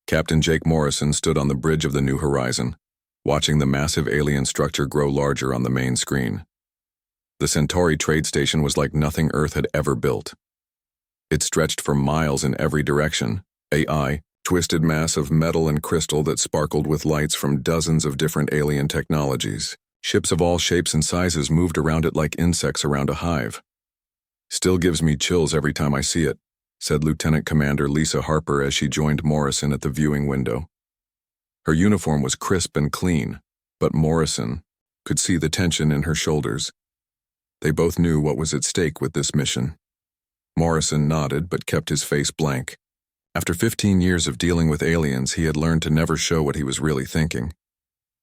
Captain Jake Morrison stood on the bridge of the New Horizon, watching the massive alien structure grow larger on the main screen. The Centauri trade station was like nothing Earth had ever built. It stretched for miles in every direction, a twisted mass of metal and crystal that sparkled with lights from dozens of different alien technologies. Ships of all shapes and sizes moved around it like insects around a hive. "Still gives me chills every time I see it," said Lieutenant Commander Lisa Harper as she joined Morrison at the viewing window. Her uniform was crisp and clean, but Morrison could see the tension in her shoulders. They both knew what was at stake with this mission. Morrison nodded but kept his face blank. After 15 years of dealing with aliens, he had learned to never show what he was really thinking.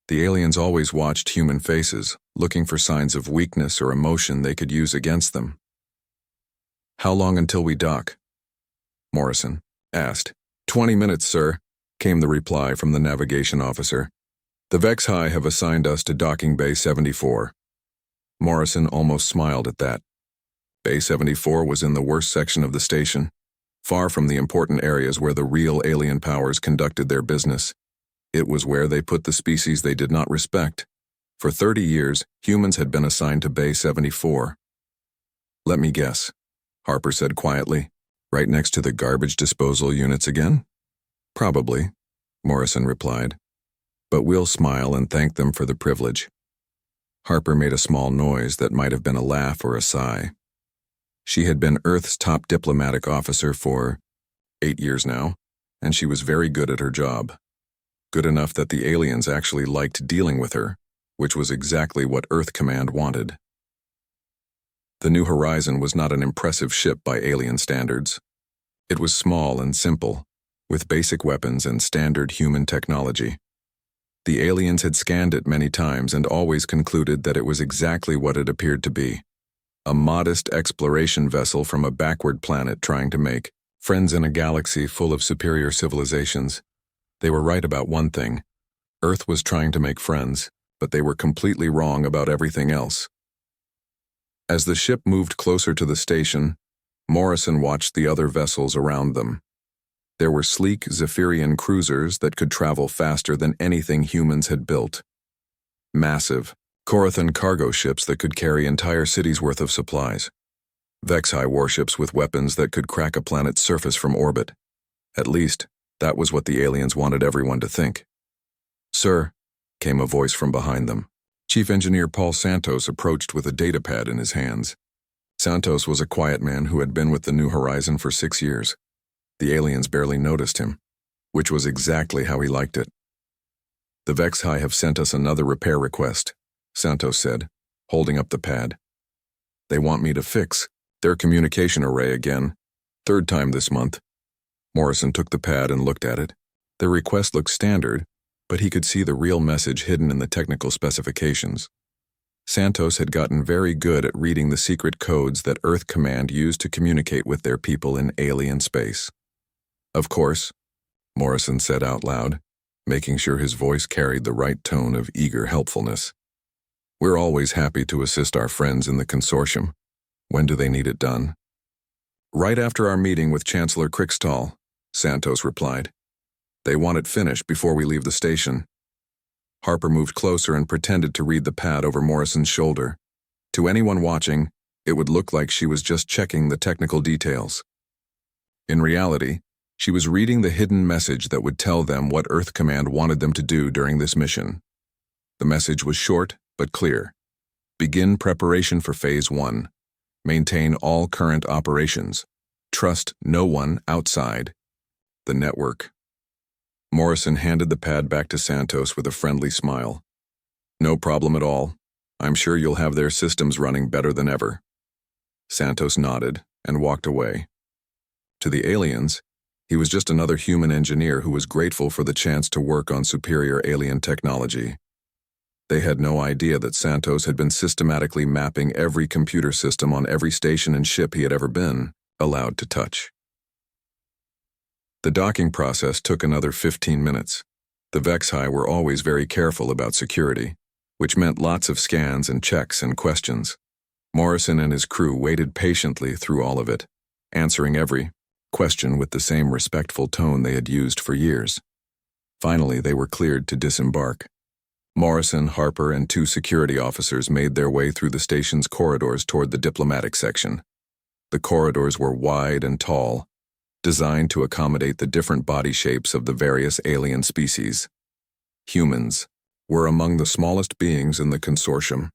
The aliens always watched human faces, looking for signs of weakness or emotion they could use against them. "How long until we dock?" Morrison asked. 20 minutes, sir," came the reply from the navigation officer. "The Vex-High have assigned us to docking Bay 74. Morrison almost smiled at that. Bay 74 was in the worst section of the station, far from the important areas where the real alien powers conducted their business. It was where they put the species they did not respect. For 30 years, humans had been assigned to Bay 74. "Let me guess," Harper said quietly. "Right next to the garbage disposal units again?" "Probably," Morrison replied. "But we'll smile and thank them for the privilege." Harper made a small noise that might have been a laugh or a sigh. She had been Earth's top diplomatic officer for 8 years now, and she was very good at her job. Good enough that the aliens actually liked dealing with her, which was exactly what Earth Command wanted. The New Horizon was not an impressive ship by alien standards. It was small and simple, with basic weapons and standard human technology. The aliens had scanned it many times and always concluded that it was exactly what it appeared to be: a modest exploration vessel from a backward planet trying to make friends in a galaxy full of superior civilizations. They were right about one thing: Earth was trying to make friends, but they were completely wrong about everything else. As the ship moved closer to the station, Morrison watched the other vessels around them. There were sleek Zephyrian cruisers that could travel faster than anything humans had built. Massive Corathan cargo ships that could carry entire cities' worth of supplies. Vex-High warships with weapons that could crack a planet's surface from orbit. At least, that was what the aliens wanted everyone to think. "Sir," came a voice from behind them. Chief Engineer Paul Santos approached with a datapad in his hands. Santos was a quiet man who had been with the New Horizon for 6 years. The aliens barely noticed him, which was exactly how he liked it. "The Vex-High have sent us another repair request," Santos said, holding up the pad. "They want me to fix their communication array again, 3rd time this month." Morrison took the pad and looked at it. The request looked standard, but he could see the real message hidden in the technical specifications. Santos had gotten very good at reading the secret codes that Earth Command used to communicate with their people in alien space. "Of course," Morrison said out loud, making sure his voice carried the right tone of eager helpfulness. "We're always happy to assist our friends in the consortium. When do they need it done?" "Right after our meeting with Chancellor Krickstall," Santos replied. "They want it finished before we leave the station." Harper moved closer and pretended to read the pad over Morrison's shoulder. To anyone watching, it would look like she was just checking the technical details. In reality, she was reading the hidden message that would tell them what Earth Command wanted them to do during this mission. The message was short but clear. Begin preparation for Phase 1. Maintain all current operations. Trust no one outside the network. Morrison handed the pad back to Santos with a friendly smile. "No problem at all. I'm sure you'll have their systems running better than ever." Santos nodded and walked away. To the aliens, he was just another human engineer who was grateful for the chance to work on superior alien technology. They had no idea that Santos had been systematically mapping every computer system on every station and ship he had ever been allowed to touch. The docking process took another 15 minutes. The Vex-High were always very careful about security, which meant lots of scans and checks and questions. Morrison and his crew waited patiently through all of it, answering every question with the same respectful tone they had used for years. Finally, they were cleared to disembark. Morrison, Harper, and 2 security officers made their way through the station's corridors toward the diplomatic section. The corridors were wide and tall, designed to accommodate the different body shapes of the various alien species. Humans were among the smallest beings in the consortium,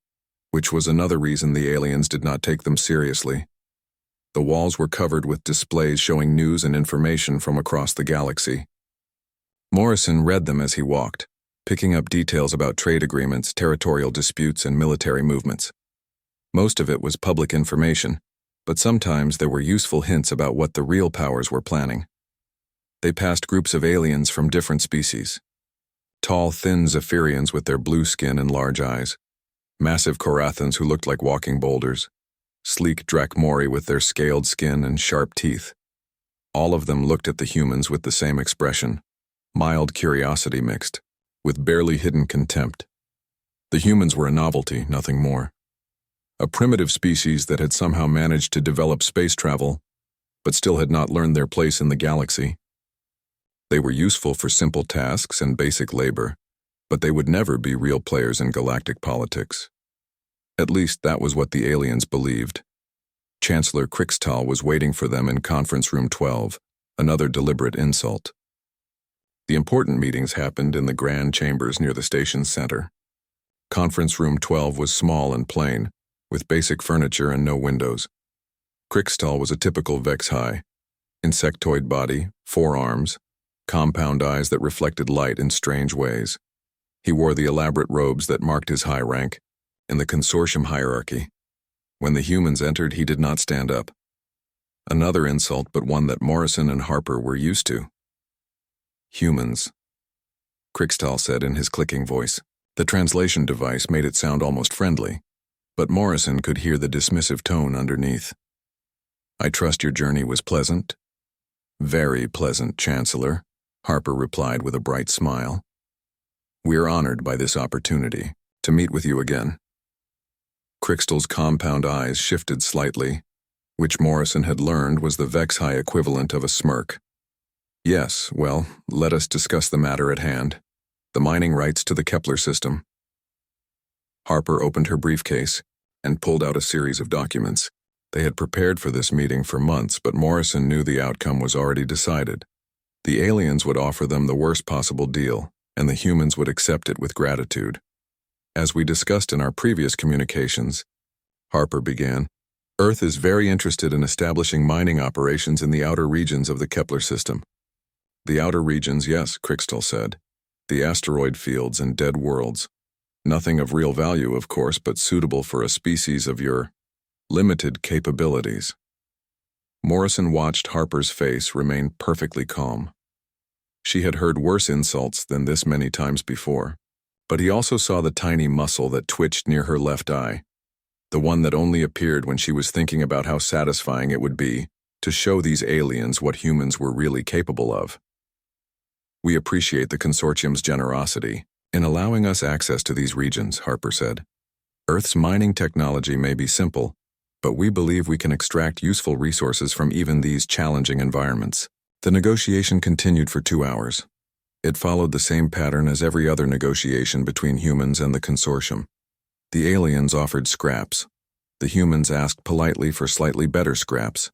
which was another reason the aliens did not take them seriously. The walls were covered with displays showing news and information from across the galaxy. Morrison read them as he walked, picking up details about trade agreements, territorial disputes, and military movements. Most of it was public information, but sometimes there were useful hints about what the real powers were planning. They passed groups of aliens from different species. Tall, thin Zephyrians with their blue skin and large eyes, massive Korathans who looked like walking boulders, sleek Drakmori with their scaled skin and sharp teeth. All of them looked at the humans with the same expression, mild curiosity mixed with barely hidden contempt. The humans were a novelty, nothing more. A primitive species that had somehow managed to develop space travel, but still had not learned their place in the galaxy. They were useful for simple tasks and basic labor, but they would never be real players in galactic politics. At least that was what the aliens believed. Chancellor Krixtal was waiting for them in Conference Room 12, another deliberate insult. The important meetings happened in the grand chambers near the station's center. Conference Room 12 was small and plain, with basic furniture and no windows. Krixtal was a typical Vex-High, insectoid body, 4 arms, compound eyes that reflected light in strange ways. He wore the elaborate robes that marked his high rank in the consortium hierarchy. When the humans entered, he did not stand up. Another insult, but one that Morrison and Harper were used to. Humans, Krixtal said in his clicking voice. The translation device made it sound almost friendly, but Morrison could hear the dismissive tone underneath. I trust your journey was pleasant? Very pleasant, Chancellor, Harper replied with a bright smile. We are honored by this opportunity to meet with you again. Krixtal's compound eyes shifted slightly, which Morrison had learned was the Vex-High equivalent of a smirk. Yes, well, let us discuss the matter at hand. The mining rights to the Kepler system. Harper opened her briefcase and pulled out a series of documents. They had prepared for this meeting for months, but Morrison knew the outcome was already decided. The aliens would offer them the worst possible deal, and the humans would accept it with gratitude. As we discussed in our previous communications, Harper began, Earth is very interested in establishing mining operations in the outer regions of the Kepler system. The outer regions, yes, Krixtal said. The asteroid fields and dead worlds. Nothing of real value, of course, but suitable for a species of your limited capabilities. Morrison watched Harper's face remain perfectly calm. She had heard worse insults than this many times before, but he also saw the tiny muscle that twitched near her left eye, the one that only appeared when she was thinking about how satisfying it would be to show these aliens what humans were really capable of. We appreciate the consortium's generosity in allowing us access to these regions, Harper said. Earth's mining technology may be simple, but we believe we can extract useful resources from even these challenging environments. The negotiation continued for 2 hours. It followed the same pattern as every other negotiation between humans and the consortium. The aliens offered scraps. The humans asked politely for slightly better scraps.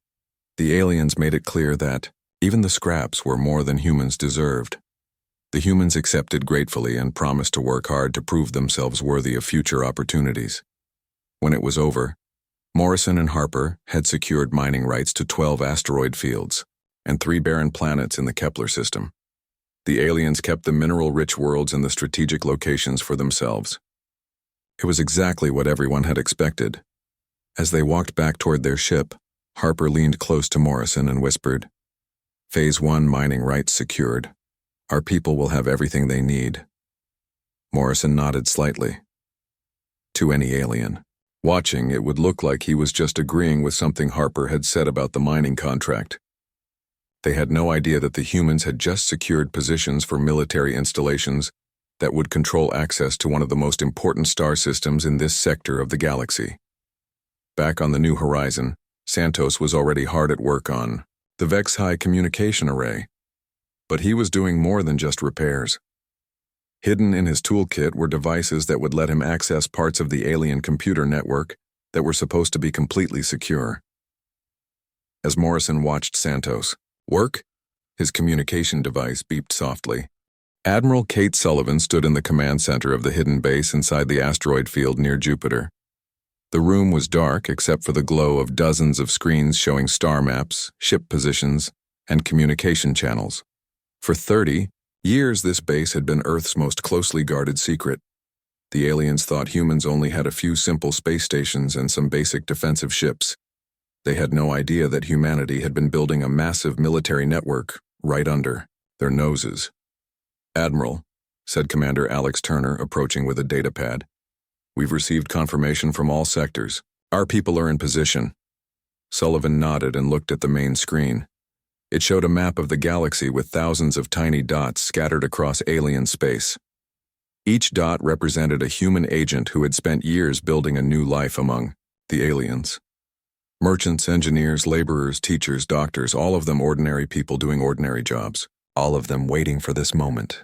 The aliens made it clear that even the scraps were more than humans deserved. The humans accepted gratefully and promised to work hard to prove themselves worthy of future opportunities. When it was over, Morrison and Harper had secured mining rights to 12 asteroid fields and 3 barren planets in the Kepler system. The aliens kept the mineral-rich worlds and the strategic locations for themselves. It was exactly what everyone had expected. As they walked back toward their ship, Harper leaned close to Morrison and whispered, Phase 1 mining rights secured. Our people will have everything they need. Morrison nodded slightly. To any alien. Watching, it would look like he was just agreeing with something Harper had said about the mining contract. They had no idea that the humans had just secured positions for military installations that would control access to one of the most important star systems in this sector of the galaxy. Back on the New Horizon, Santos was already hard at work on the Vex-High communication array. But he was doing more than just repairs. Hidden in his toolkit were devices that would let him access parts of the alien computer network that were supposed to be completely secure. As Morrison watched Santos work, his communication device beeped softly. Admiral Kate Sullivan stood in the command center of the hidden base inside the asteroid field near Jupiter. The room was dark except for the glow of dozens of screens showing star maps, ship positions, and communication channels. For 30 years, this base had been Earth's most closely guarded secret. The aliens thought humans only had a few simple space stations and some basic defensive ships. They had no idea that humanity had been building a massive military network right under their noses. "Admiral," said Commander Alex Turner, approaching with a datapad. "We've received confirmation from all sectors. Our people are in position." Sullivan nodded and looked at the main screen. It showed a map of the galaxy with thousands of tiny dots scattered across alien space. Each dot represented a human agent who had spent years building a new life among the aliens. Merchants, engineers, laborers, teachers, doctors, all of them ordinary people doing ordinary jobs. All of them waiting for this moment.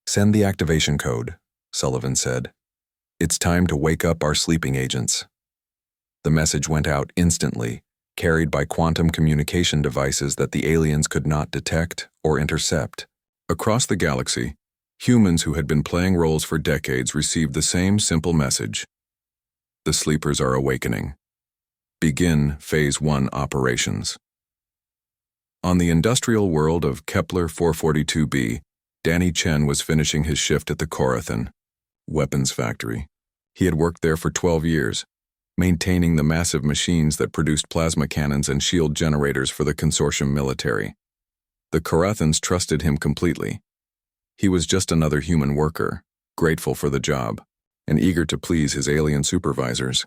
"Send the activation code," Sullivan said. "It's time to wake up our sleeping agents." The message went out instantly, carried by quantum communication devices that the aliens could not detect or intercept. Across the galaxy, humans who had been playing roles for decades received the same simple message. The sleepers are awakening. Begin Phase 1 operations. On the industrial world of Kepler 442b, Danny Chen was finishing his shift at the Corathan weapons factory. He had worked there for 12 years, maintaining the massive machines that produced plasma cannons and shield generators for the consortium military. The Corathans trusted him completely. He was just another human worker, grateful for the job, and eager to please his alien supervisors.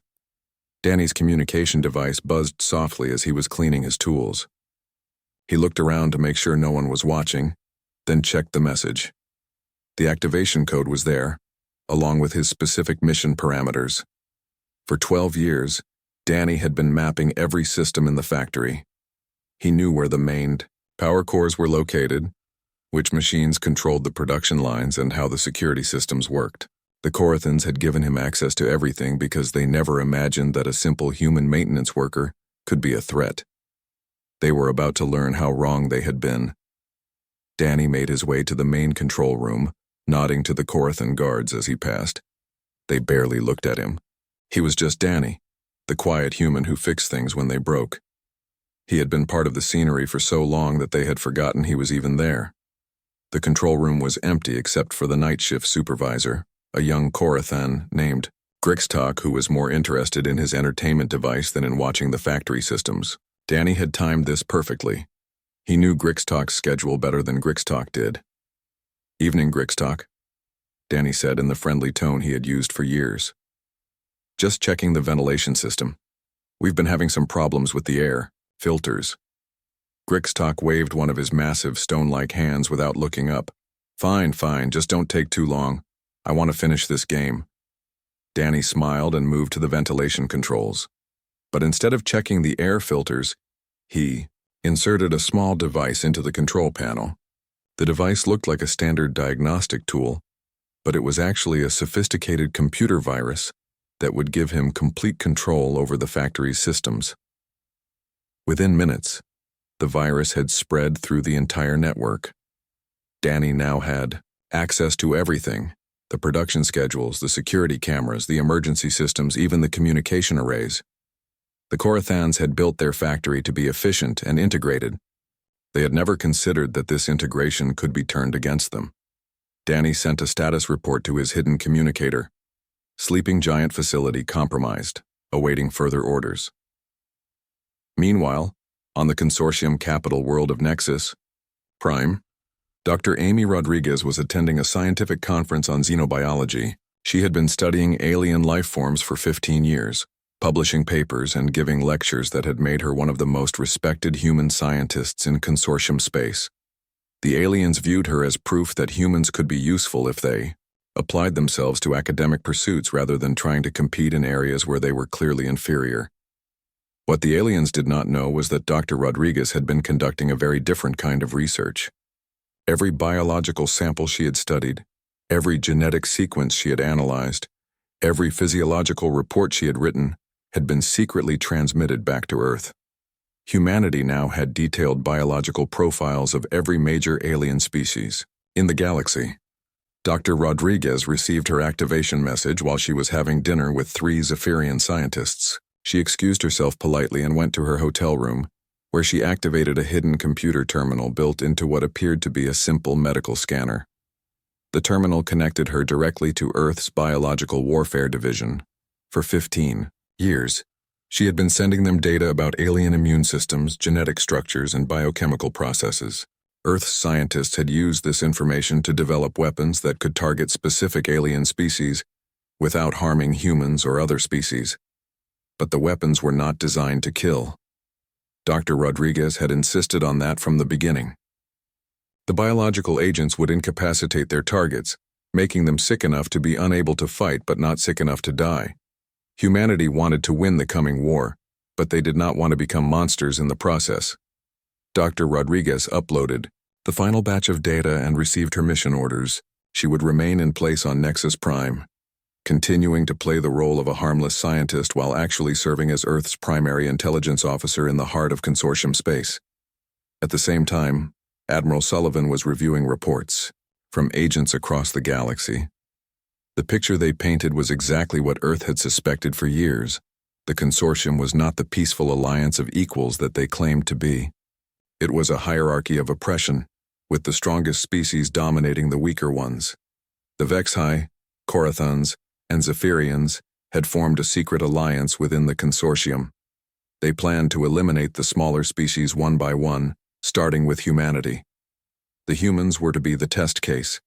Danny's communication device buzzed softly as he was cleaning his tools. He looked around to make sure no one was watching, then checked the message. The activation code was there, along with his specific mission parameters. For 12 years, Danny had been mapping every system in the factory. He knew where the main power cores were located, which machines controlled the production lines, and how the security systems worked. The Corathans had given him access to everything because they never imagined that a simple human maintenance worker could be a threat. They were about to learn how wrong they had been. Danny made his way to the main control room, nodding to the Corathan guards as he passed. They barely looked at him. He was just Danny, the quiet human who fixed things when they broke. He had been part of the scenery for so long that they had forgotten he was even there. The control room was empty except for the night shift supervisor, a young Corathan named Grixtok, who was more interested in his entertainment device than in watching the factory systems. Danny had timed this perfectly. He knew Grixtok's schedule better than Grixtok did. "Evening, Grixtok," Danny said in the friendly tone he had used for years. "Just checking the ventilation system. We've been having some problems with the air filters." Grixtok waved one of his massive stone-like hands without looking up. Fine, just don't take too long. I want to finish this game." Danny smiled and moved to the ventilation controls. But instead of checking the air filters, he inserted a small device into the control panel. The device looked like a standard diagnostic tool, but it was actually a sophisticated computer virus that would give him complete control over the factory's systems. Within minutes, the virus had spread through the entire network. Danny now had access to everything: the production schedules, the security cameras, the emergency systems, even the communication arrays. The Corathans had built their factory to be efficient and integrated. They had never considered that this integration could be turned against them. Danny sent a status report to his hidden communicator. Sleeping giant facility compromised, awaiting further orders. Meanwhile, on the consortium capital world of Nexus Prime, Dr. Amy Rodriguez was attending a scientific conference on xenobiology. She had been studying alien life forms for 15 years, publishing papers and giving lectures that had made her one of the most respected human scientists in consortium space. The aliens viewed her as proof that humans could be useful if they applied themselves to academic pursuits rather than trying to compete in areas where they were clearly inferior. What the aliens did not know was that Dr. Rodriguez had been conducting a very different kind of research. Every biological sample she had studied, every genetic sequence she had analyzed, every physiological report she had written, had been secretly transmitted back to Earth. Humanity now had detailed biological profiles of every major alien species in the galaxy. Dr. Rodriguez received her activation message while she was having dinner with 3 Zephyrian scientists. She excused herself politely and went to her hotel room, where she activated a hidden computer terminal built into what appeared to be a simple medical scanner. The terminal connected her directly to Earth's Biological Warfare Division. For 15 years, she had been sending them data about alien immune systems, genetic structures, and biochemical processes. Earth's scientists had used this information to develop weapons that could target specific alien species without harming humans or other species. But the weapons were not designed to kill. Dr. Rodriguez had insisted on that from the beginning. The biological agents would incapacitate their targets, making them sick enough to be unable to fight but not sick enough to die. Humanity wanted to win the coming war, but they did not want to become monsters in the process. Dr. Rodriguez uploaded the final batch of data and received her mission orders. She would remain in place on Nexus Prime, continuing to play the role of a harmless scientist while actually serving as Earth's primary intelligence officer in the heart of Consortium space. At the same time, Admiral Sullivan was reviewing reports from agents across the galaxy. The picture they painted was exactly what Earth had suspected for years. The Consortium was not the peaceful alliance of equals that they claimed to be. It was a hierarchy of oppression, with the strongest species dominating the weaker ones. The Vexhi, Corathons, and Zephyrians had formed a secret alliance within the Consortium. They planned to eliminate the smaller species one by one, starting with humanity. The humans were to be the test case.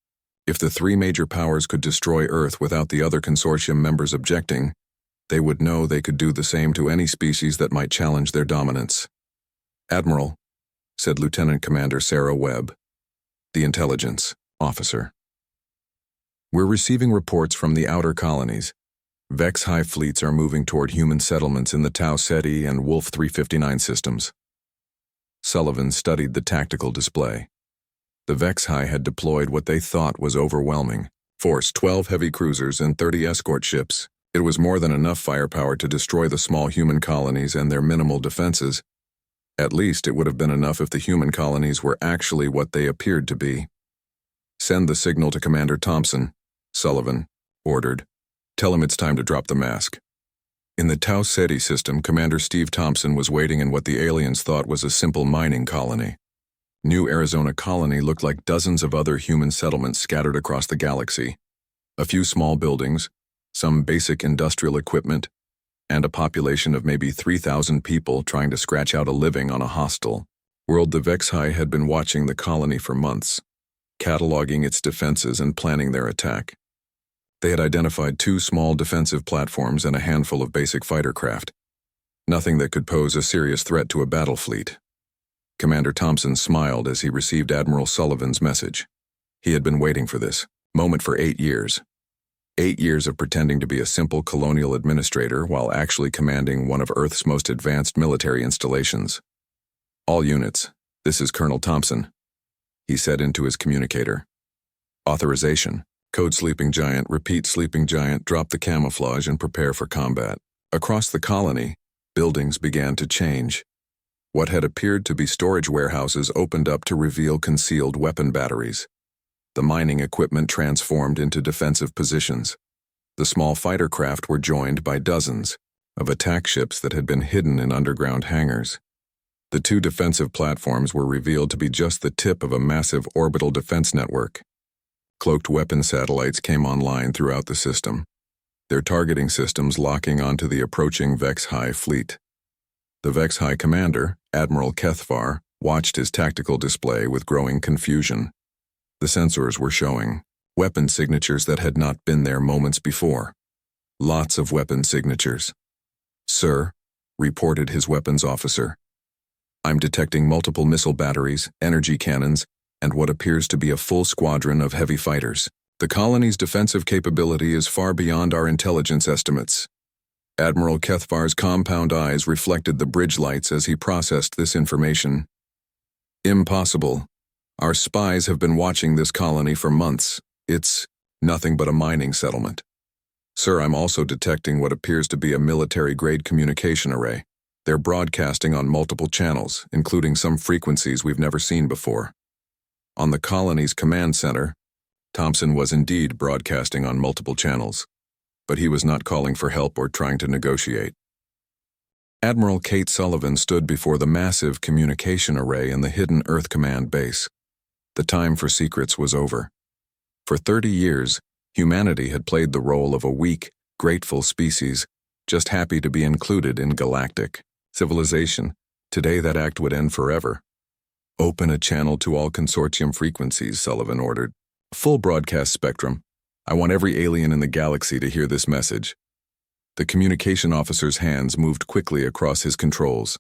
If the 3 major powers could destroy Earth without the other Consortium members objecting, they would know they could do the same to any species that might challenge their dominance. "Admiral," said Lieutenant Commander Sarah Webb, the intelligence officer. "We're receiving reports from the outer colonies. Vex-High fleets are moving toward human settlements in the Tau Ceti and Wolf 359 systems." Sullivan studied the tactical display. The Vex-High had deployed what they thought was overwhelming force: 12 heavy cruisers and 30 escort ships. It was more than enough firepower to destroy the small human colonies and their minimal defenses. At least it would have been enough if the human colonies were actually what they appeared to be. "Send the signal to Commander Thompson," Sullivan ordered. "Tell him it's time to drop the mask." In the Tau Ceti system, Commander Steve Thompson was waiting in what the aliens thought was a simple mining colony. New Arizona Colony looked like dozens of other human settlements scattered across the galaxy. A few small buildings, some basic industrial equipment, and a population of maybe 3,000 people trying to scratch out a living on a hostile world. The Vexhi had been watching the colony for months, cataloging its defenses and planning their attack. They had identified 2 small defensive platforms and a handful of basic fighter craft. Nothing that could pose a serious threat to a battle fleet. Commander Thompson smiled as he received Admiral Sullivan's message. He had been waiting for this moment for 8 years. 8 years of pretending to be a simple colonial administrator while actually commanding one of Earth's most advanced military installations. "All units, this is Colonel Thompson," he said into his communicator. "Authorization. Code Sleeping Giant, repeat Sleeping Giant, drop the camouflage and prepare for combat." Across the colony, buildings began to change. What had appeared to be storage warehouses opened up to reveal concealed weapon batteries. The mining equipment transformed into defensive positions. The small fighter craft were joined by dozens of attack ships that had been hidden in underground hangars. The 2 defensive platforms were revealed to be just the tip of a massive orbital defense network. Cloaked weapon satellites came online throughout the system, their targeting systems locking onto the approaching Vex-High fleet. The Vex-High commander, Admiral Kethvar, watched his tactical display with growing confusion. The sensors were showing weapon signatures that had not been there moments before. Lots of weapon signatures. "Sir," reported his weapons officer, "I'm detecting multiple missile batteries, energy cannons, and what appears to be a full squadron of heavy fighters. The colony's defensive capability is far beyond our intelligence estimates." Admiral Kethvar's compound eyes reflected the bridge lights as he processed this information. "Impossible," Our spies have been watching this colony for months. It's nothing but a mining settlement. Sir, I'm also detecting what appears to be a military-grade communication array. They're broadcasting on multiple channels, including some frequencies we've never seen before. On the colony's command center, Thompson was indeed broadcasting on multiple channels, but he was not calling for help or trying to negotiate. Admiral Kate Sullivan stood before the massive communication array in the hidden Earth Command base. The time for secrets was over. For 30 years, humanity had played the role of a weak, grateful species, just happy to be included in galactic civilization. Today that act would end forever. Open a channel to all consortium frequencies, Sullivan ordered. Full broadcast spectrum. I want every alien in the galaxy to hear this message. The communication officer's hands moved quickly across his controls.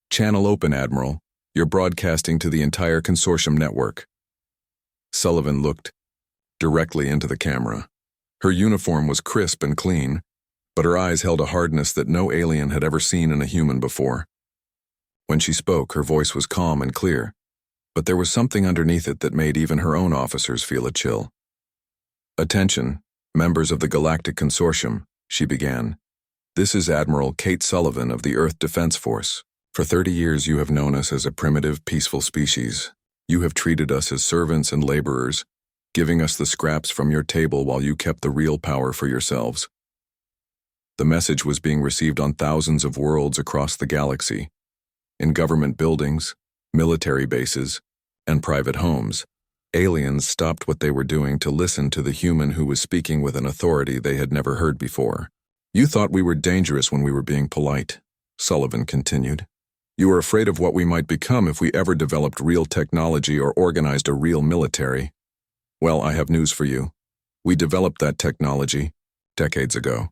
Channel open, Admiral. You're broadcasting to the entire consortium network. Sullivan looked directly into the camera. Her uniform was crisp and clean, but her eyes held a hardness that no alien had ever seen in a human before. When she spoke, her voice was calm and clear, but there was something underneath it that made even her own officers feel a chill. Attention, members of the Galactic Consortium, she began. This is Admiral Kate Sullivan of the Earth Defense Force. For 30 years you have known us as a primitive, peaceful species. You have treated us as servants and laborers, giving us the scraps from your table while you kept the real power for yourselves. The message was being received on thousands of worlds across the galaxy, in government buildings, military bases, and private homes. Aliens stopped what they were doing to listen to the human who was speaking with an authority they had never heard before. You thought we were dangerous when we were being polite, Sullivan continued. You were afraid of what we might become if we ever developed real technology or organized a real military. Well, I have news for you. We developed that technology decades ago.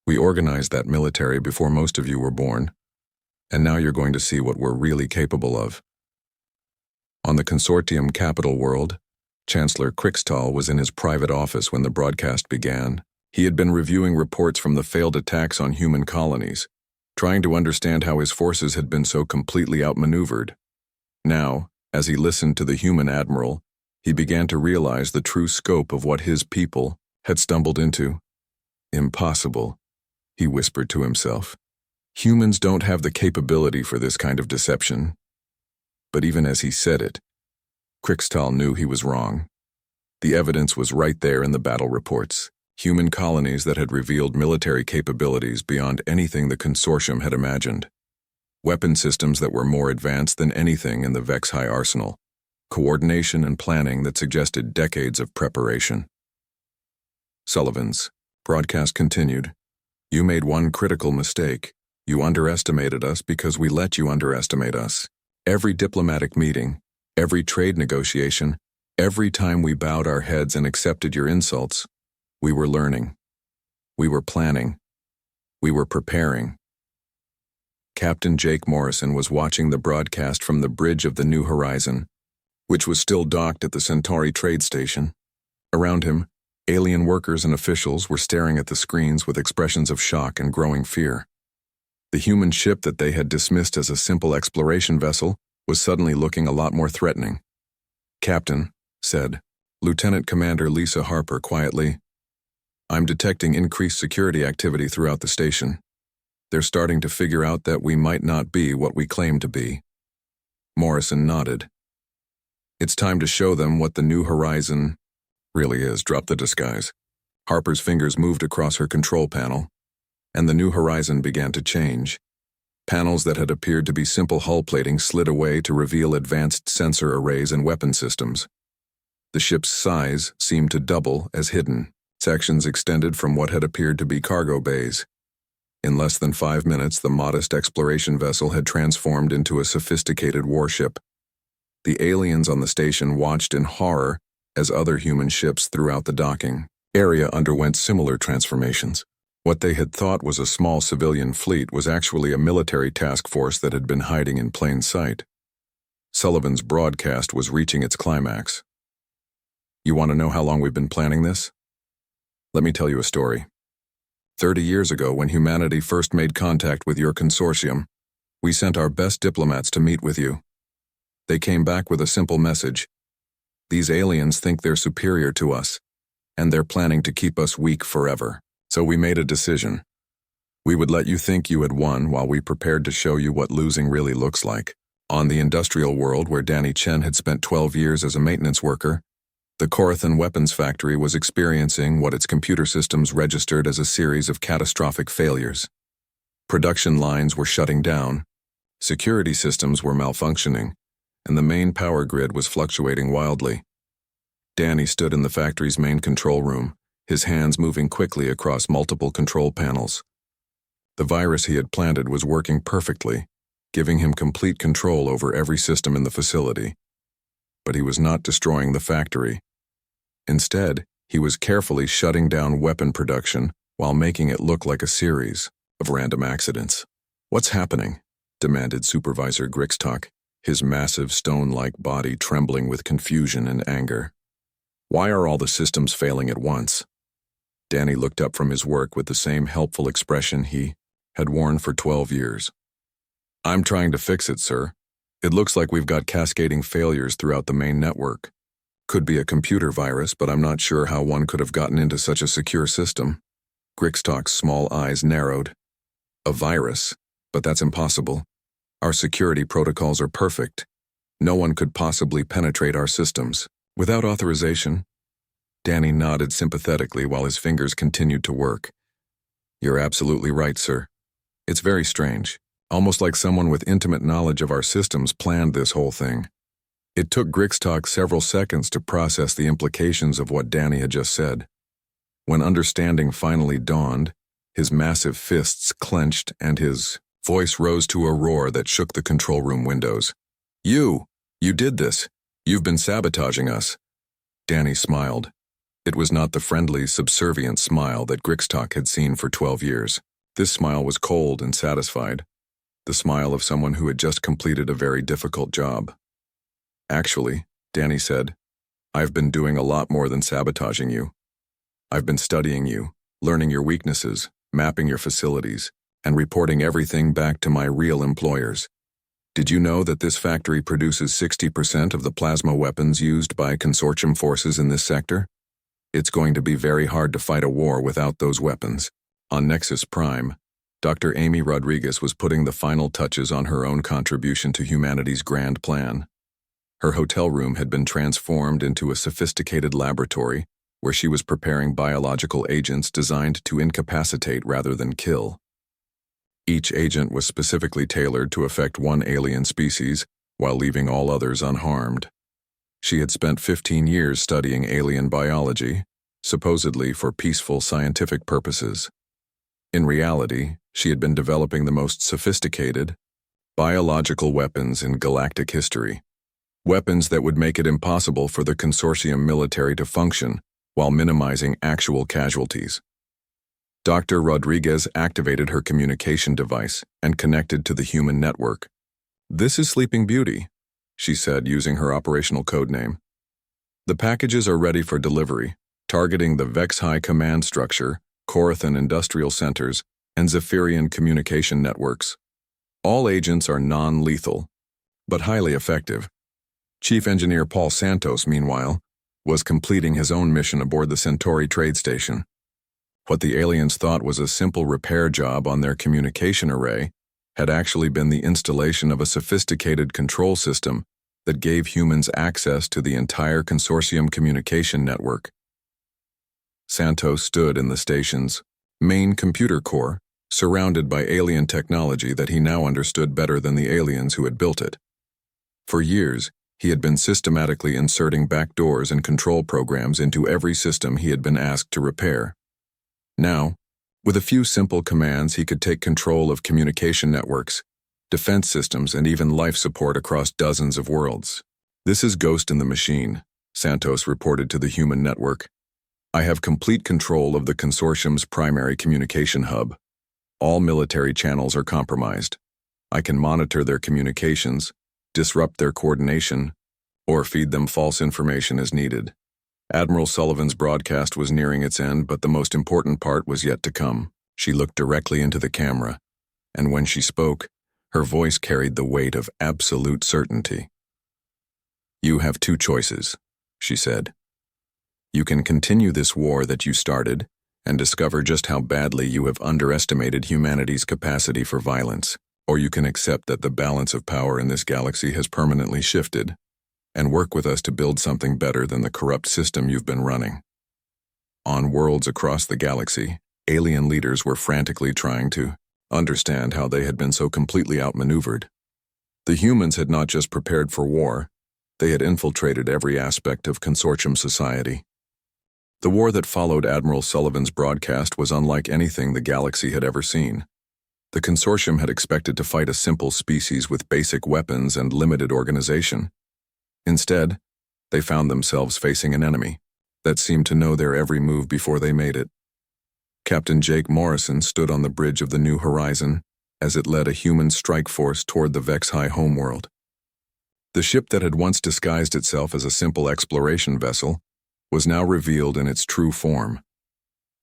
We organized that military before most of you were born, and now you're going to see what we're really capable of. On the consortium capital world, Chancellor Crickstall was in his private office when the broadcast began. He had been reviewing reports from the failed attacks on human colonies, trying to understand how his forces had been so completely outmaneuvered. Now, as he listened to the human admiral, he began to realize the true scope of what his people had stumbled into. Impossible, he whispered to himself. Humans don't have the capability for this kind of deception. But even as he said it, Crickstall knew he was wrong. The evidence was right there in the battle reports. Human colonies that had revealed military capabilities beyond anything the consortium had imagined. Weapon systems that were more advanced than anything in the Vex High arsenal. Coordination and planning that suggested decades of preparation. Sullivan's broadcast continued. You made one critical mistake. You underestimated us because we let you underestimate us. Every diplomatic meeting, every trade negotiation, every time we bowed our heads and accepted your insults, we were learning. We were planning. We were preparing. Captain Jake Morrison was watching the broadcast from the bridge of the New Horizon, which was still docked at the Centauri trade station. Around him, alien workers and officials were staring at the screens with expressions of shock and growing fear. The human ship that they had dismissed as a simple exploration vessel was suddenly looking a lot more threatening. Captain, said Lieutenant Commander Lisa Harper quietly, I'm detecting increased security activity throughout the station. They're starting to figure out that we might not be what we claim to be. Morrison nodded. It's time to show them what the New Horizon really is. Drop the disguise. Harper's fingers moved across her control panel, and the New Horizon began to change. Panels that had appeared to be simple hull plating slid away to reveal advanced sensor arrays and weapon systems. The ship's size seemed to double as hidden. Sections extended from what had appeared to be cargo bays. In less than 5 minutes, the modest exploration vessel had transformed into a sophisticated warship. The aliens on the station watched in horror as other human ships throughout the docking area underwent similar transformations. What they had thought was a small civilian fleet was actually a military task force that had been hiding in plain sight. Sullivan's broadcast was reaching its climax. You want to know how long we've been planning this? Let me tell you a story. 30 years ago, when humanity first made contact with your consortium, we sent our best diplomats to meet with you. They came back with a simple message. These aliens think they're superior to us, and they're planning to keep us weak forever. So we made a decision. We would let you think you had won while we prepared to show you what losing really looks like. On the industrial world where Danny Chen had spent 12 years as a maintenance worker, the Corathan weapons factory was experiencing what its computer systems registered as a series of catastrophic failures. Production lines were shutting down, security systems were malfunctioning, and the main power grid was fluctuating wildly. Danny stood in the factory's main control room, his hands moving quickly across multiple control panels. The virus he had planted was working perfectly, giving him complete control over every system in the facility. But he was not destroying the factory. Instead, he was carefully shutting down weapon production while making it look like a series of random accidents. "What's happening?" demanded Supervisor Grixtok, his massive stone-like body trembling with confusion and anger. "Why are all the systems failing at once?" Danny looked up from his work with the same helpful expression he had worn for 12 years. "I'm trying to fix it, sir. It looks like we've got cascading failures throughout the main network. Could be a computer virus, but I'm not sure how one could have gotten into such a secure system." Grixtok's small eyes narrowed. "A virus? But that's impossible. Our security protocols are perfect. No one could possibly penetrate our systems. Without authorization?" Danny nodded sympathetically while his fingers continued to work. "You're absolutely right, sir. It's very strange. Almost like someone with intimate knowledge of our systems planned this whole thing." It took Grixtok several seconds to process the implications of what Danny had just said. When understanding finally dawned, his massive fists clenched and his voice rose to a roar that shook the control room windows. You did this. You've been sabotaging us." Danny smiled. It was not the friendly, subservient smile that Grixtok had seen for 12 years. This smile was cold and satisfied, the smile of someone who had just completed a very difficult job. "Actually," Danny said, "I've been doing a lot more than sabotaging you. I've been studying you, learning your weaknesses, mapping your facilities, and reporting everything back to my real employers. Did you know that this factory produces 60% of the plasma weapons used by consortium forces in this sector? It's going to be very hard to fight a war without those weapons." On Nexus Prime, Dr. Amy Rodriguez was putting the final touches on her own contribution to humanity's grand plan. Her hotel room had been transformed into a sophisticated laboratory where she was preparing biological agents designed to incapacitate rather than kill. Each agent was specifically tailored to affect one alien species while leaving all others unharmed. She had spent 15 years studying alien biology, supposedly for peaceful scientific purposes. In reality, she had been developing the most sophisticated biological weapons in galactic history. Weapons that would make it impossible for the consortium military to function while minimizing actual casualties. Dr. Rodriguez activated her communication device and connected to the human network. "This is Sleeping Beauty," she said using her operational codename. "The packages are ready for delivery, targeting the Vex High Command Structure, Corathan Industrial Centers, and Zephyrian communication networks. All agents are non-lethal, but highly effective." Chief Engineer Paul Santos, meanwhile, was completing his own mission aboard the Centauri trade station. What the aliens thought was a simple repair job on their communication array had actually been the installation of a sophisticated control system that gave humans access to the entire consortium communication network. Santos stood in the station's main computer core, surrounded by alien technology that he now understood better than the aliens who had built it. For years, he had been systematically inserting backdoors and control programs into every system he had been asked to repair. Now, with a few simple commands, he could take control of communication networks, defense systems, and even life support across dozens of worlds. "This is Ghost in the Machine," Santos reported to the human network. "I have complete control of the consortium's primary communication hub. All military channels are compromised. I can monitor their communications, disrupt their coordination, or feed them false information as needed." Admiral Sullivan's broadcast was nearing its end, but the most important part was yet to come. She looked directly into the camera, and when she spoke, her voice carried the weight of absolute certainty. "You have two choices," she said. "You can continue this war that you started and discover just how badly you have underestimated humanity's capacity for violence, or you can accept that the balance of power in this galaxy has permanently shifted and work with us to build something better than the corrupt system you've been running." On worlds across the galaxy, alien leaders were frantically trying to understand how they had been so completely outmaneuvered. The humans had not just prepared for war, they had infiltrated every aspect of consortium society. The war that followed Admiral Sullivan's broadcast was unlike anything the galaxy had ever seen. The consortium had expected to fight a simple species with basic weapons and limited organization. Instead, they found themselves facing an enemy that seemed to know their every move before they made it. Captain Jake Morrison stood on the bridge of the New Horizon as it led a human strike force toward the Vex-High homeworld. The ship that had once disguised itself as a simple exploration vessel was now revealed in its true form.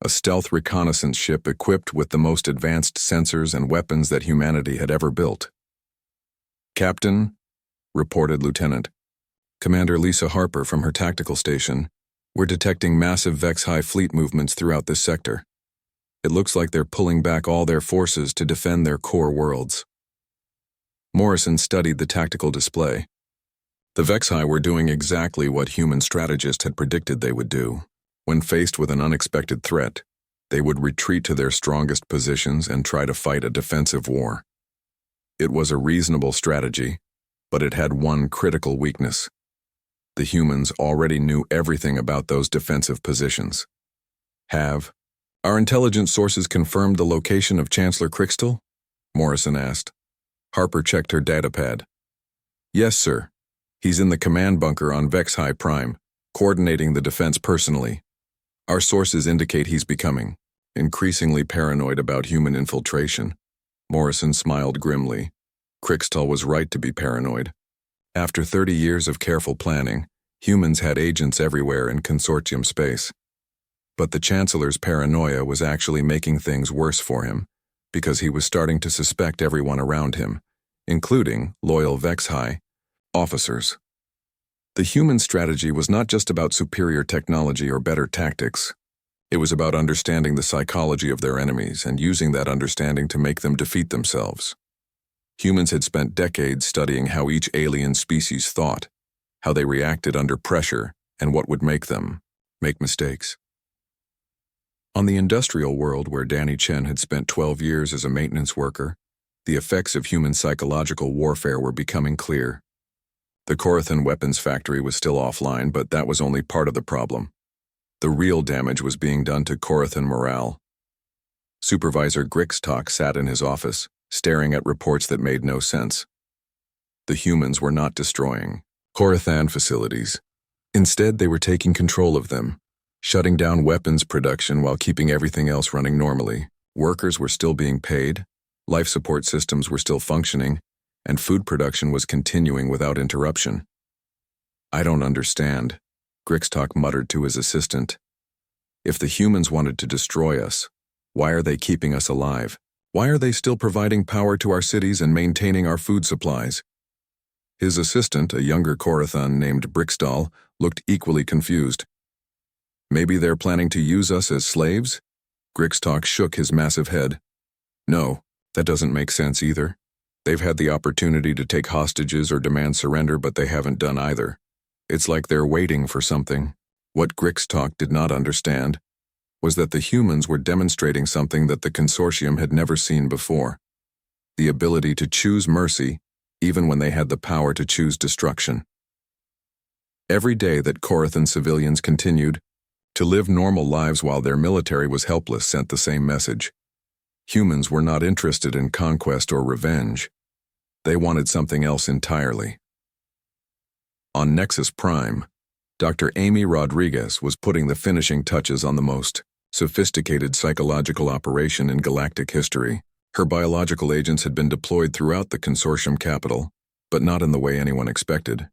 A stealth reconnaissance ship equipped with the most advanced sensors and weapons that humanity had ever built. "Captain," reported Lieutenant Commander Lisa Harper from her tactical station, "we're detecting massive Vex-High fleet movements throughout this sector. It looks like they're pulling back all their forces to defend their core worlds." Morrison studied the tactical display. The Vex-High were doing exactly what human strategists had predicted they would do. When faced with an unexpected threat, they would retreat to their strongest positions and try to fight a defensive war. It was a reasonable strategy, but it had one critical weakness. The humans already knew everything about those defensive positions. "Have our intelligence sources confirmed the location of Chancellor Crixtal?" Morrison asked. Harper checked her datapad. "Yes, sir. He's in the command bunker on Vex-High Prime, coordinating the defense personally. Our sources indicate he's becoming increasingly paranoid about human infiltration." Morrison smiled grimly. Crixtal was right to be paranoid. After 30 years of careful planning, humans had agents everywhere in consortium space. But the Chancellor's paranoia was actually making things worse for him, because he was starting to suspect everyone around him, including loyal Vex-High officers. The human strategy was not just about superior technology or better tactics. It was about understanding the psychology of their enemies and using that understanding to make them defeat themselves. Humans had spent decades studying how each alien species thought, how they reacted under pressure, and what would make them make mistakes. On the industrial world where Danny Chen had spent 12 years as a maintenance worker, the effects of human psychological warfare were becoming clear. The Corathan weapons factory was still offline, but that was only part of the problem. The real damage was being done to Corathan morale. Supervisor Grixtok sat in his office, staring at reports that made no sense. The humans were not destroying Corathan facilities. Instead, they were taking control of them, shutting down weapons production while keeping everything else running normally. Workers were still being paid, life support systems were still functioning, and food production was continuing without interruption. "I don't understand," Grixtok muttered to his assistant. "If the humans wanted to destroy us, why are they keeping us alive? Why are they still providing power to our cities and maintaining our food supplies?" His assistant, a younger Corathan named Brixdal, looked equally confused. "Maybe they're planning to use us as slaves?" Grixtok shook his massive head. "No, that doesn't make sense either. They've had the opportunity to take hostages or demand surrender, but they haven't done either. It's like they're waiting for something." What Grixtok did not understand was that the humans were demonstrating something that the consortium had never seen before: the ability to choose mercy even when they had the power to choose destruction. Every day that Corathan civilians continued to live normal lives while their military was helpless sent the same message. Humans were not interested in conquest or revenge. They wanted something else entirely. On Nexus Prime, Dr. Amy Rodriguez was putting the finishing touches on the most sophisticated psychological operation in galactic history. Her biological agents had been deployed throughout the consortium capital, but not in the way anyone expected.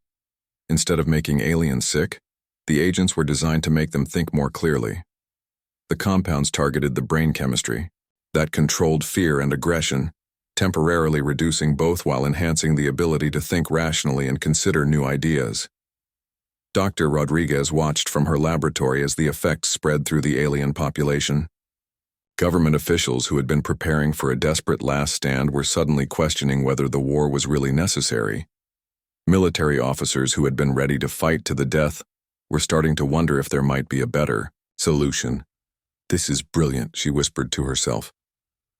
Instead of making aliens sick, the agents were designed to make them think more clearly. The compounds targeted the brain chemistry that controlled fear and aggression, temporarily reducing both while enhancing the ability to think rationally and consider new ideas. Dr. Rodriguez watched from her laboratory as the effects spread through the alien population. Government officials who had been preparing for a desperate last stand were suddenly questioning whether the war was really necessary. Military officers who had been ready to fight to the death were starting to wonder if there might be a better solution. "This is brilliant," she whispered to herself.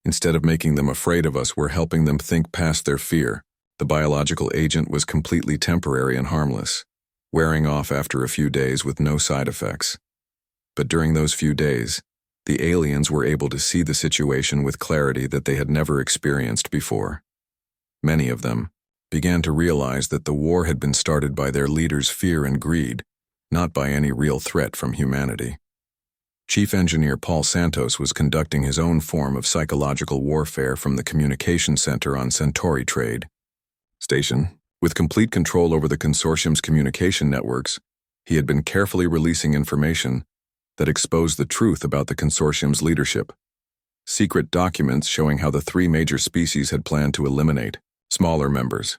"Instead of making them afraid of us, we're helping them think past their fear." The biological agent was completely temporary and harmless, wearing off after a few days with no side effects. But during those few days, the aliens were able to see the situation with clarity that they had never experienced before. Many of them began to realize that the war had been started by their leaders' fear and greed, not by any real threat from humanity. Chief Engineer Paul Santos was conducting his own form of psychological warfare from the communication center on Centauri Trade Station. With complete control over the consortium's communication networks, he had been carefully releasing information that exposed the truth about the consortium's leadership. Secret documents showing how the three major species had planned to eliminate smaller members.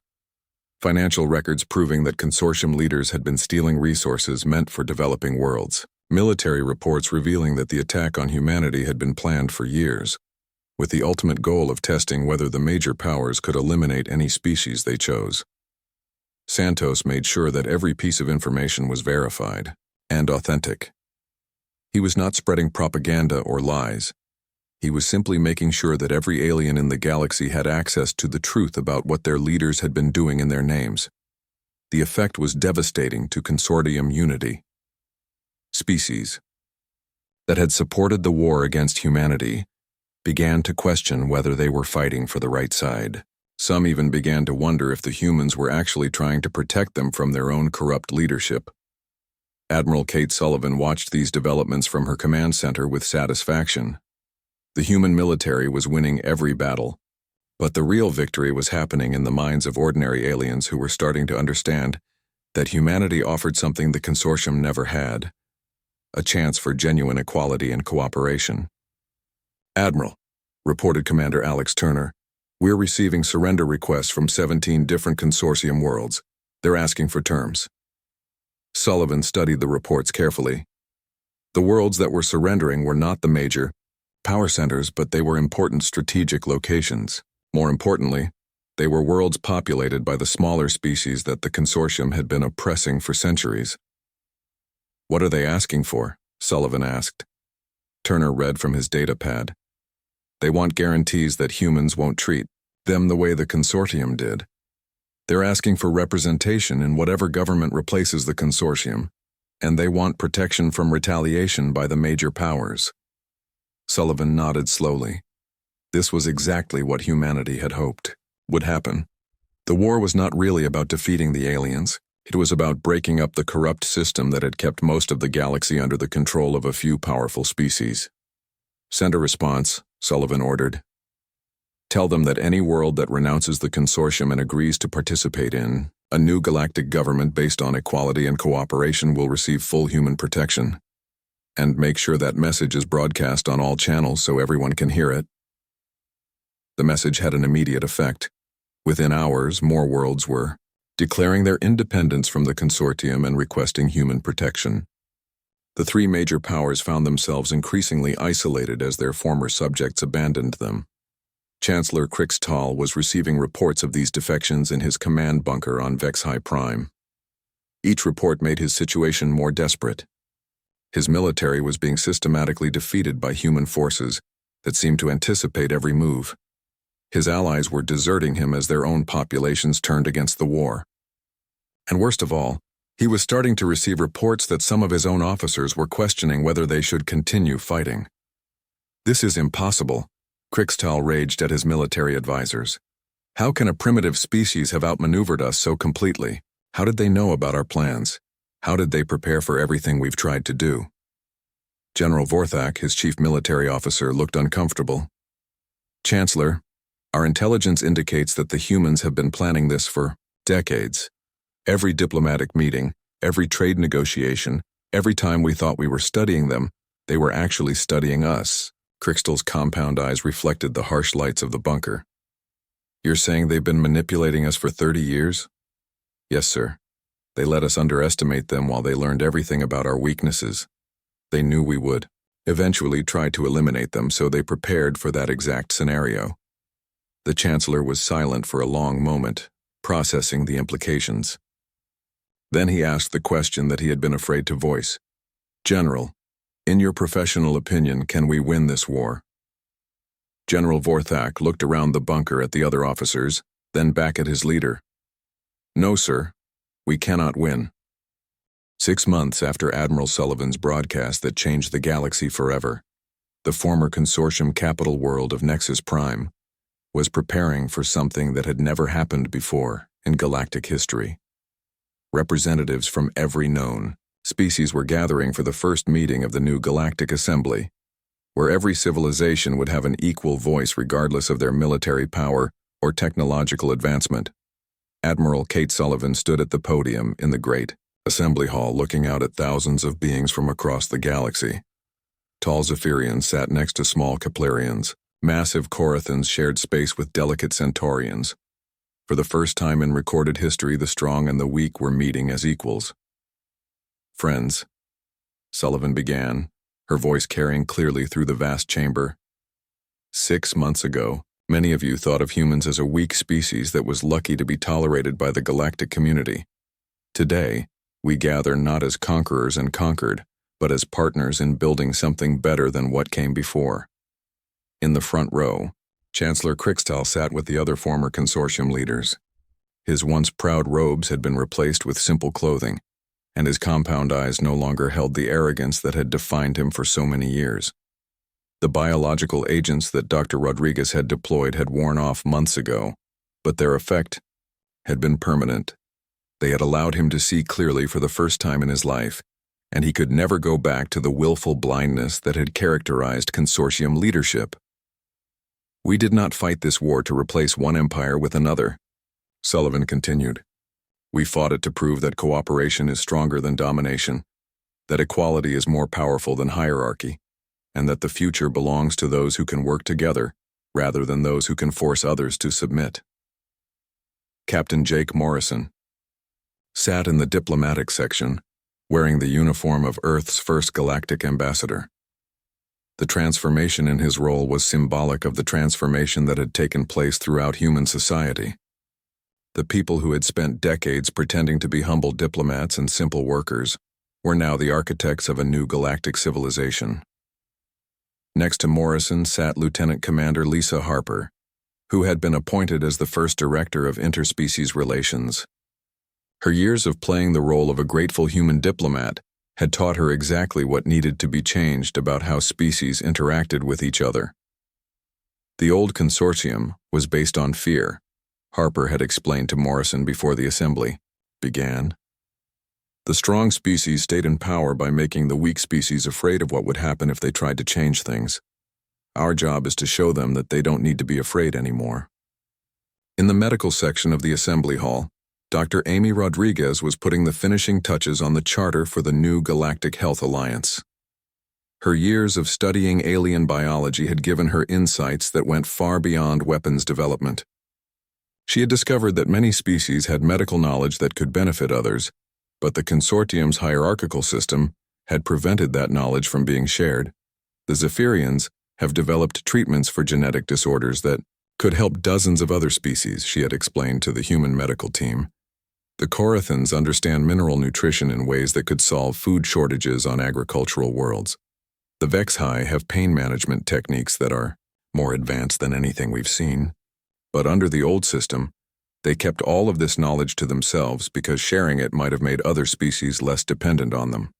Financial records proving that consortium leaders had been stealing resources meant for developing worlds. Military reports revealing that the attack on humanity had been planned for years, with the ultimate goal of testing whether the major powers could eliminate any species they chose. Santos made sure that every piece of information was verified and authentic. He was not spreading propaganda or lies. He was simply making sure that every alien in the galaxy had access to the truth about what their leaders had been doing in their names. The effect was devastating to consortium unity. Species that had supported the war against humanity began to question whether they were fighting for the right side. Some even began to wonder if the humans were actually trying to protect them from their own corrupt leadership. Admiral Kate Sullivan watched these developments from her command center with satisfaction. The human military was winning every battle, but the real victory was happening in the minds of ordinary aliens who were starting to understand that humanity offered something the consortium never had: a chance for genuine equality and cooperation. "Admiral," reported Commander Alex Turner, "we're receiving surrender requests from 17 different consortium worlds. They're asking for terms." Sullivan studied the reports carefully. The worlds that were surrendering were not the major power centers, but they were important strategic locations. More importantly, they were worlds populated by the smaller species that the consortium had been oppressing for centuries. "What are they asking for?" Sullivan asked. Turner read from his data pad. "They want guarantees that humans won't treat them the way the consortium did. They're asking for representation in whatever government replaces the consortium, and they want protection from retaliation by the major powers." Sullivan nodded slowly. This was exactly what humanity had hoped would happen. The war was not really about defeating the aliens. It was about breaking up the corrupt system that had kept most of the galaxy under the control of a few powerful species. "Send a response," Sullivan ordered. "Tell them that any world that renounces the consortium and agrees to participate in a new galactic government based on equality and cooperation will receive full human protection. And make sure that message is broadcast on all channels so everyone can hear it." The message had an immediate effect. Within hours, more worlds were declaring their independence from the consortium and requesting human protection. The three major powers found themselves increasingly isolated as their former subjects abandoned them. Chancellor Krixtal was receiving reports of these defections in his command bunker on Vex High Prime. Each report made his situation more desperate. His military was being systematically defeated by human forces that seemed to anticipate every move. His allies were deserting him as their own populations turned against the war. And worst of all, he was starting to receive reports that some of his own officers were questioning whether they should continue fighting. "This is impossible," Krixtal raged at his military advisors. "How can a primitive species have outmaneuvered us so completely? How did they know about our plans? How did they prepare for everything we've tried to do?" General Vorthak, his chief military officer, looked uncomfortable. "Chancellor, our intelligence indicates that the humans have been planning this for decades. Every diplomatic meeting, every trade negotiation, every time we thought we were studying them, they were actually studying us." Krixtal's compound eyes reflected the harsh lights of the bunker. "You're saying they've been manipulating us for 30 years? "Yes, sir. They let us underestimate them while they learned everything about our weaknesses. They knew we would eventually try to eliminate them, so they prepared for that exact scenario. The Chancellor was silent for a long moment, processing the implications. Then he asked the question that he had been afraid to voice. "General, in your professional opinion, can we win this war?" General Vorthak looked around the bunker at the other officers, then back at his leader. "No, sir. We cannot win." 6 months after Admiral Sullivan's broadcast that changed the galaxy forever, the former consortium capital world of Nexus Prime was preparing for something that had never happened before in galactic history. Representatives from every known species were gathering for the first meeting of the new Galactic Assembly, where every civilization would have an equal voice regardless of their military power or technological advancement. Admiral Kate Sullivan stood at the podium in the great assembly hall looking out at thousands of beings from across the galaxy. Tall Zephyrians sat next to small Keplerians. Massive Corathans shared space with delicate Centaurians. For the first time in recorded history, the strong and the weak were meeting as equals. "Friends," Sullivan began, her voice carrying clearly through the vast chamber. "6 months ago, many of you thought of humans as a weak species that was lucky to be tolerated by the galactic community. Today, we gather not as conquerors and conquered, but as partners in building something better than what came before." In the front row, Chancellor Krixtal sat with the other former consortium leaders. His once proud robes had been replaced with simple clothing, and his compound eyes no longer held the arrogance that had defined him for so many years. The biological agents that Dr. Rodriguez had deployed had worn off months ago, but their effect had been permanent. They had allowed him to see clearly for the first time in his life, and he could never go back to the willful blindness that had characterized consortium leadership. "We did not fight this war to replace one empire with another," Sullivan continued. "We fought it to prove that cooperation is stronger than domination, that equality is more powerful than hierarchy, and that the future belongs to those who can work together rather than those who can force others to submit." Captain Jake Morrison sat in the diplomatic section, wearing the uniform of Earth's first galactic ambassador. The transformation in his role was symbolic of the transformation that had taken place throughout human society. The people who had spent decades pretending to be humble diplomats and simple workers were now the architects of a new galactic civilization. Next to Morrison sat Lieutenant Commander Lisa Harper, who had been appointed as the first director of interspecies relations. Her years of playing the role of a grateful human diplomat had taught her exactly what needed to be changed about how species interacted with each other. The old consortium was based on fear, Harper had explained to Morrison before the assembly began. The strong species stayed in power by making the weak species afraid of what would happen if they tried to change things. Our job is to show them that they don't need to be afraid anymore. In the medical section of the assembly hall, Dr. Amy Rodriguez was putting the finishing touches on the charter for the new Galactic Health Alliance. Her years of studying alien biology had given her insights that went far beyond weapons development. She had discovered that many species had medical knowledge that could benefit others, but the consortium's hierarchical system had prevented that knowledge from being shared. The Zephyrians have developed treatments for genetic disorders that could help dozens of other species, she had explained to the human medical team. The Corathans understand mineral nutrition in ways that could solve food shortages on agricultural worlds. The Vexhi have pain management techniques that are more advanced than anything we've seen. But under the old system, they kept all of this knowledge to themselves because sharing it might have made other species less dependent on them.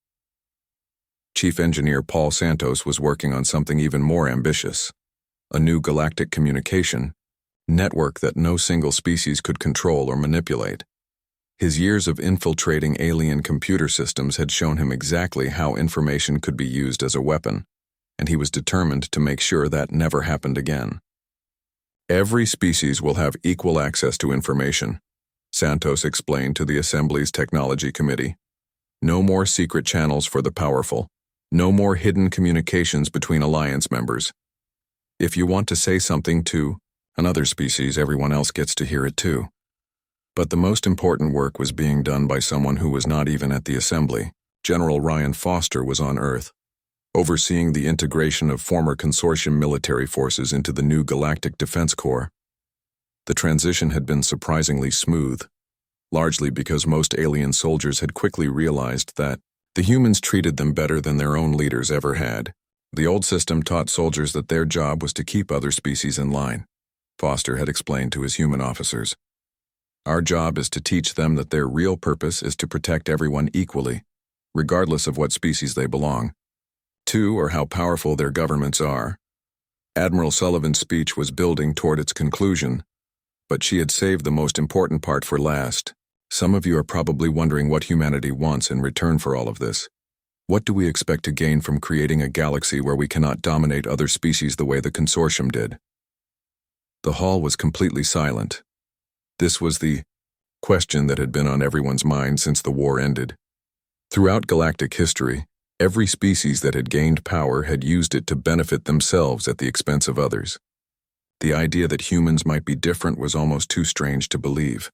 Chief Engineer Paul Santos was working on something even more ambitious, a new galactic communication network that no single species could control or manipulate. His years of infiltrating alien computer systems had shown him exactly how information could be used as a weapon, and he was determined to make sure that never happened again. Every species will have equal access to information, Santos explained to the Assembly's Technology Committee. No more secret channels for the powerful. No more hidden communications between alliance members. If you want to say something to another species, everyone else gets to hear it too. But the most important work was being done by someone who was not even at the assembly. General Ryan Foster was on Earth, overseeing the integration of former consortium military forces into the new Galactic Defense Corps. The transition had been surprisingly smooth, largely because most alien soldiers had quickly realized that the humans treated them better than their own leaders ever had. The old system taught soldiers that their job was to keep other species in line, Foster had explained to his human officers. Our job is to teach them that their real purpose is to protect everyone equally, regardless of what species they belong to or how powerful their governments are. Admiral Sullivan's speech was building toward its conclusion, but she had saved the most important part for last. Some of you are probably wondering what humanity wants in return for all of this. What do we expect to gain from creating a galaxy where we cannot dominate other species the way the consortium did? The hall was completely silent. This was the question that had been on everyone's mind since the war ended. Throughout galactic history, every species that had gained power had used it to benefit themselves at the expense of others. The idea that humans might be different was almost too strange to believe.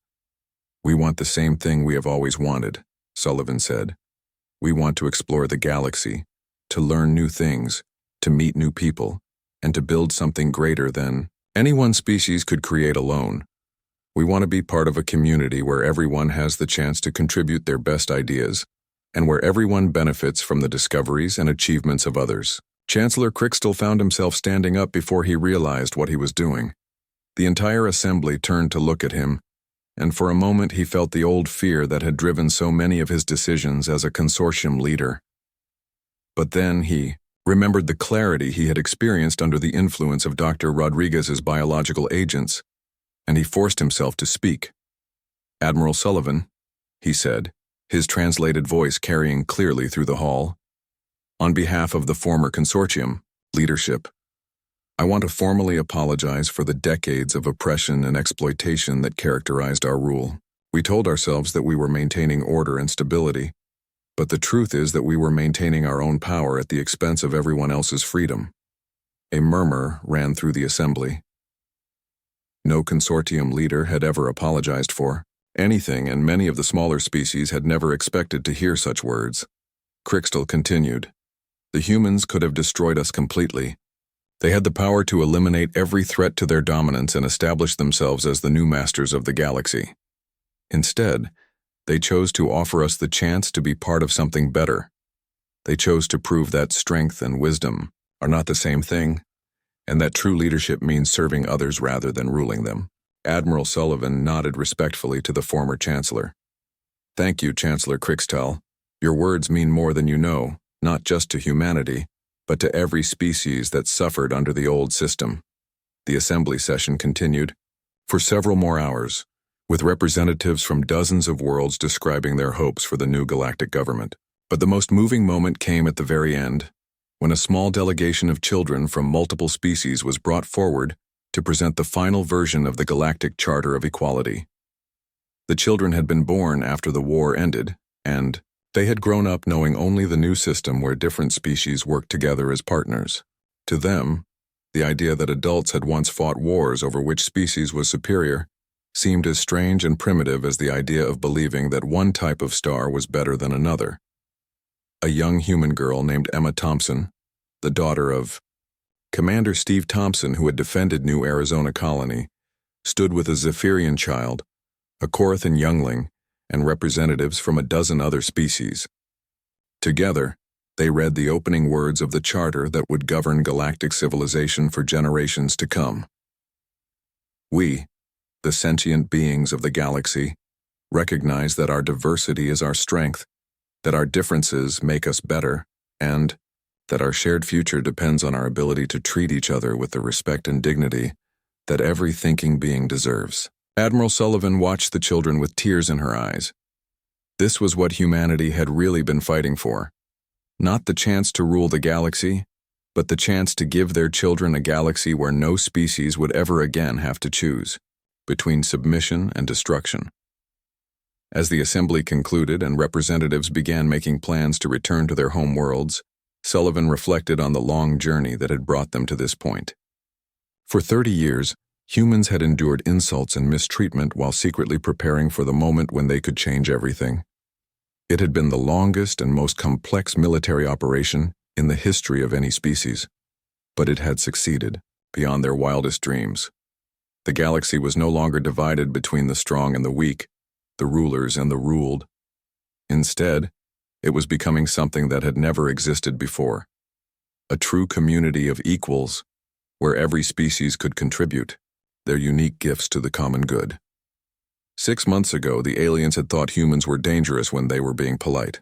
We want the same thing we have always wanted, Sullivan said. We want to explore the galaxy, to learn new things, to meet new people, and to build something greater than any one species could create alone. We want to be part of a community where everyone has the chance to contribute their best ideas, and where everyone benefits from the discoveries and achievements of others. Chancellor Crichton found himself standing up before he realized what he was doing. The entire assembly turned to look at him, and for a moment he felt the old fear that had driven so many of his decisions as a consortium leader. But then he remembered the clarity he had experienced under the influence of Dr. Rodriguez's biological agents, and he forced himself to speak. "Admiral Sullivan," he said, his translated voice carrying clearly through the hall. "On behalf of the former consortium leadership, I want to formally apologize for the decades of oppression and exploitation that characterized our rule. We told ourselves that we were maintaining order and stability, but the truth is that we were maintaining our own power at the expense of everyone else's freedom." A murmur ran through the assembly. No consortium leader had ever apologized for anything, and many of the smaller species had never expected to hear such words. Crichton continued, "The humans could have destroyed us completely. They had the power to eliminate every threat to their dominance and establish themselves as the new masters of the galaxy. Instead, they chose to offer us the chance to be part of something better. They chose to prove that strength and wisdom are not the same thing, and that true leadership means serving others rather than ruling them." Admiral Sullivan nodded respectfully to the former chancellor. "Thank you, Chancellor Crichton. Your words mean more than you know, not just to humanity, but to every species that suffered under the old system." The assembly session continued for several more hours, with representatives from dozens of worlds describing their hopes for the new galactic government. But the most moving moment came at the very end, when a small delegation of children from multiple species was brought forward to present the final version of the Galactic Charter of Equality. The children had been born after the war ended, and they had grown up knowing only the new system where different species worked together as partners. To them, the idea that adults had once fought wars over which species was superior seemed as strange and primitive as the idea of believing that one type of star was better than another. A young human girl named Emma Thompson, the daughter of Commander Steve Thompson, who had defended New Arizona Colony, stood with a Zephyrian child, a Corathan youngling, and representatives from a dozen other species. Together, they read the opening words of the charter that would govern galactic civilization for generations to come. "We, the sentient beings of the galaxy, recognize that our diversity is our strength, that our differences make us better, and that our shared future depends on our ability to treat each other with the respect and dignity that every thinking being deserves." Admiral Sullivan watched the children with tears in her eyes. This was what humanity had really been fighting for. Not the chance to rule the galaxy, but the chance to give their children a galaxy where no species would ever again have to choose between submission and destruction. As the assembly concluded and representatives began making plans to return to their home worlds, Sullivan reflected on the long journey that had brought them to this point. For 30 years, Humans had endured insults and mistreatment while secretly preparing for the moment when they could change everything. It had been the longest and most complex military operation in the history of any species, but it had succeeded, beyond their wildest dreams. The galaxy was no longer divided between the strong and the weak, the rulers and the ruled. Instead, it was becoming something that had never existed before. A true community of equals, where every species could contribute their unique gifts to the common good. 6 months ago, the aliens had thought humans were dangerous when they were being polite.